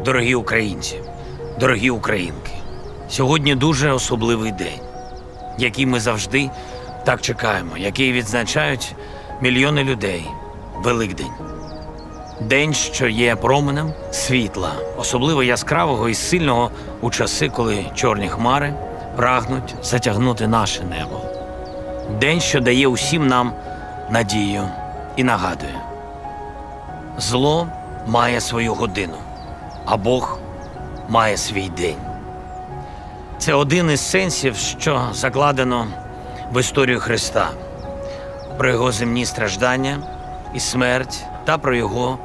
Дорогі українці, дорогі українки, сьогодні дуже особливий день, який ми завжди так чекаємо, який відзначають мільйони людей – Великдень. День, що є променем світла, особливо яскравого і сильного у часи, коли чорні хмари прагнуть затягнути наше небо. День, що дає усім нам надію і нагадує. Зло має свою годину, а Бог має свій день. Це один із сенсів, що закладено в історію Христа, про його земні страждання і смерть та про його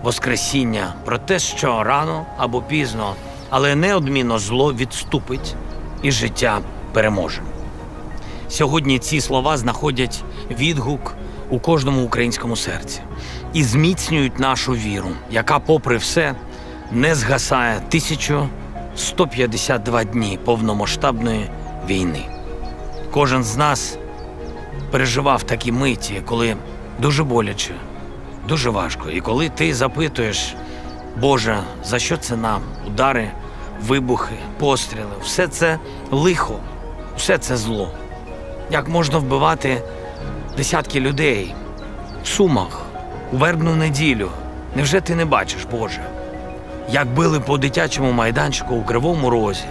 воскресіння, про те, що рано або пізно, але неодмінно зло відступить і життя переможе. Сьогодні ці слова знаходять відгук у кожному українському серці і зміцнюють нашу віру, яка, попри все, не згасає 1152 дні повномасштабної війни. Кожен з нас переживав такі миті, коли дуже боляче, дуже важко. І коли ти запитуєш, Боже, за що це нам? Удари, вибухи, постріли, все це лихо, все це зло. Як можна вбивати десятки людей в Сумах, у Вербну неділю? Невже ти не бачиш, Боже? Як били по дитячому майданчику у Кривому Розі,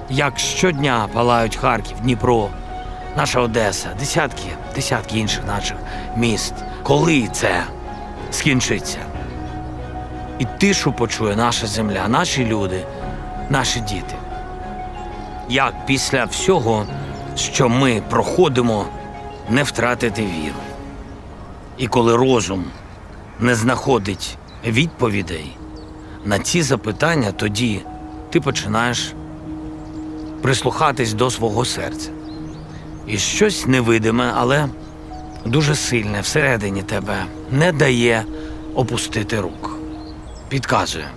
як щодня палають Харків, Дніпро, наша Одеса, десятки інших наших міст. Коли це скінчиться? І тишу почує наша земля, наші люди, наші діти. Як після всього, що ми проходимо, не втратити віру? І коли розум не знаходить відповідей на ці запитання, тоді ти починаєш прислухатись до свого серця. І щось невидиме, але дуже сильне всередині тебе не дає опустити рук. Підказує,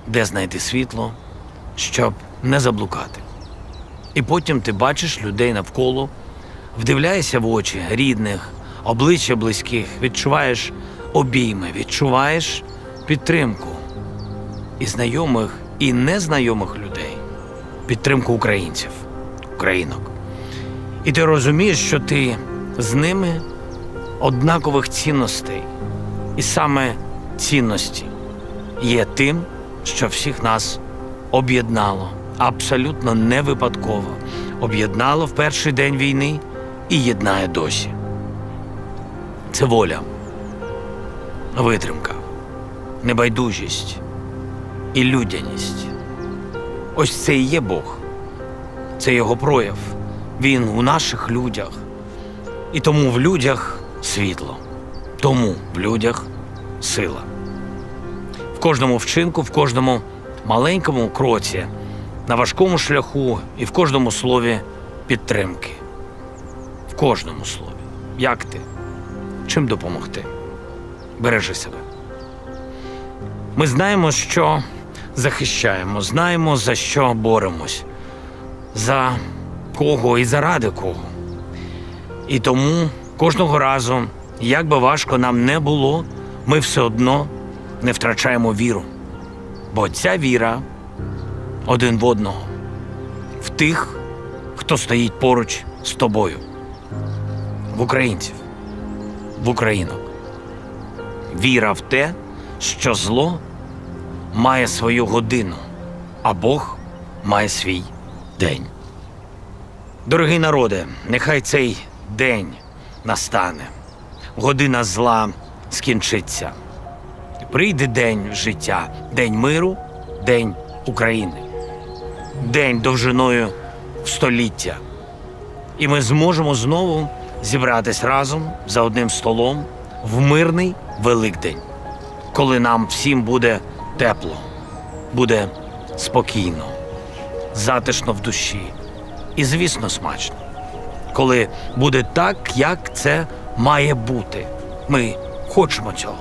де знайти світло, щоб не заблукати. І потім ти бачиш людей навколо, вдивляєшся в очі рідних, обличчя близьких, відчуваєш обійми, відчуваєш підтримку і знайомих, і незнайомих людей, підтримку українців, українок. І ти розумієш, що ти з ними однакових цінностей. І саме цінності є тим, що всіх нас об'єднало, абсолютно не випадково. Об'єднало в перший день війни і єднає досі. Це воля, витримка, небайдужість і людяність. Ось це і є Бог. Це його прояв. Він у наших людях. І тому в людях світло. Тому в людях сила. В кожному вчинку, в кожному маленькому кроці, на важкому шляху і в кожному слові підтримки. В кожному слові. Як ти? Чим допомогти? Бережи себе. Ми знаємо, що захищаємо, знаємо, за що боремось, за кого і заради кого. І тому кожного разу, як би важко нам не було, ми все одно не втрачаємо віру. Бо ця віра один в одного, в тих, хто стоїть поруч з тобою, в українців, в українок. Віра в те, що зло має свою годину, а Бог має свій день. Дорогий народе, нехай цей день настане, година зла скінчиться. Прийде день життя, день миру, день України, день довжиною в століття. І ми зможемо знову зібратись разом за одним столом в мирний Великдень, коли нам всім буде тепло, буде спокійно, затишно в душі і, звісно, смачно. Коли буде так, як це має бути. Ми хочемо цього.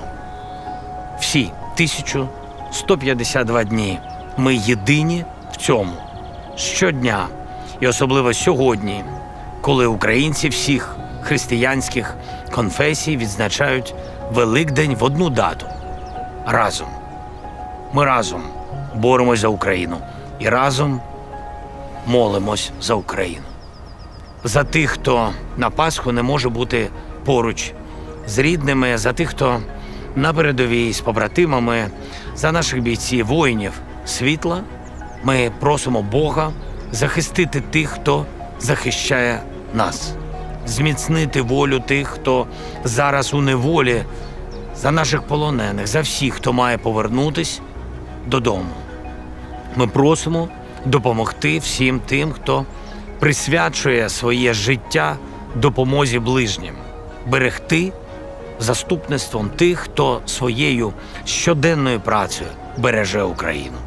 Всі 1152 дні ми єдині в цьому. Щодня, і особливо сьогодні, коли українці всіх християнських конфесій відзначають Великдень в одну дату. Разом. Ми разом боремось за Україну і разом молимось за Україну. За тих, хто на Пасху не може бути поруч з рідними, за тих, хто на передовій з побратимами, за наших бійців, воїнів світла. Ми просимо Бога захистити тих, хто захищає нас, зміцнити волю тих, хто зараз у неволі, за наших полонених, за всіх, хто має повернутись додому. Ми просимо допомогти всім тим, хто присвячує своє життя допомозі ближнім, берегти заступництвом тих, хто своєю щоденною працею береже Україну.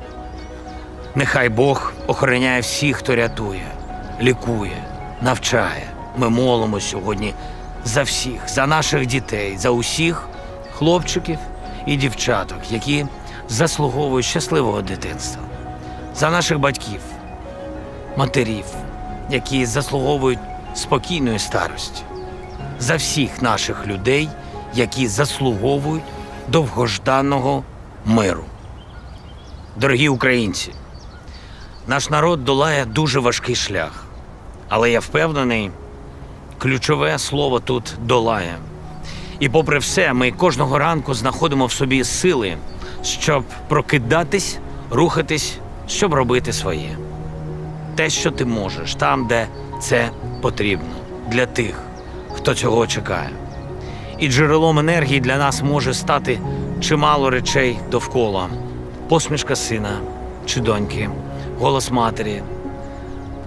Нехай Бог охороняє всіх, хто рятує, лікує, навчає. Ми молимося сьогодні за всіх, за наших дітей, за усіх хлопчиків і дівчаток, які заслуговують щасливого дитинства, за наших батьків, матерів, які заслуговують спокійної старості, за всіх наших людей, які заслуговують довгожданого миру. Дорогі українці, наш народ долає дуже важкий шлях, але я впевнений, ключове слово тут «долає». І попри все, ми кожного ранку знаходимо в собі сили, щоб прокидатись, рухатись, щоб робити своє. Те, що ти можеш, там, де це потрібно, для тих, хто цього чекає. І джерелом енергії для нас може стати чимало речей довкола. Посмішка сина чи доньки, голос матері,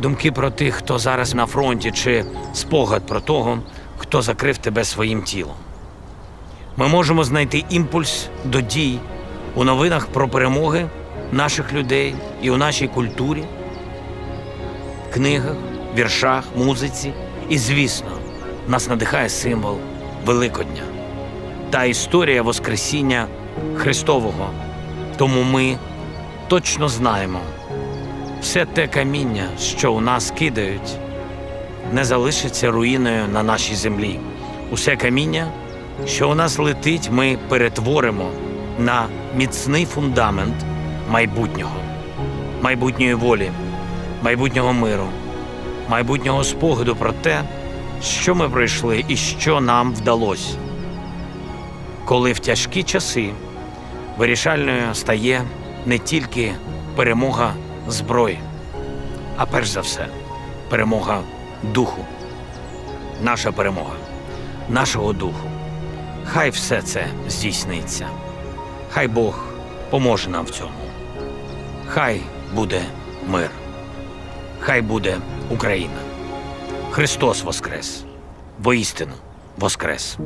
думки про тих, хто зараз на фронті, чи спогад про того, хто закрив тебе своїм тілом. Ми можемо знайти імпульс до дій у новинах про перемоги наших людей і у нашій культурі, книгах, віршах, музиці. І, звісно, нас надихає символ Великодня та історія Воскресіння Христового. Тому ми точно знаємо, все те каміння, що у нас кидають, не залишиться руїною на нашій землі. Усе каміння, що у нас летить, ми перетворимо на міцний фундамент майбутнього, майбутньої волі, майбутнього миру, майбутнього спогаду про те, що ми пройшли і що нам вдалося. Коли в тяжкі часи вирішальною стає не тільки перемога зброї, а перш за все перемога духу. Наша перемога, нашого духу. Хай все це здійсниться. Хай Бог поможе нам в цьому. Хай буде мир. Хай буде Україна. Христос воскрес. Воістину воскрес.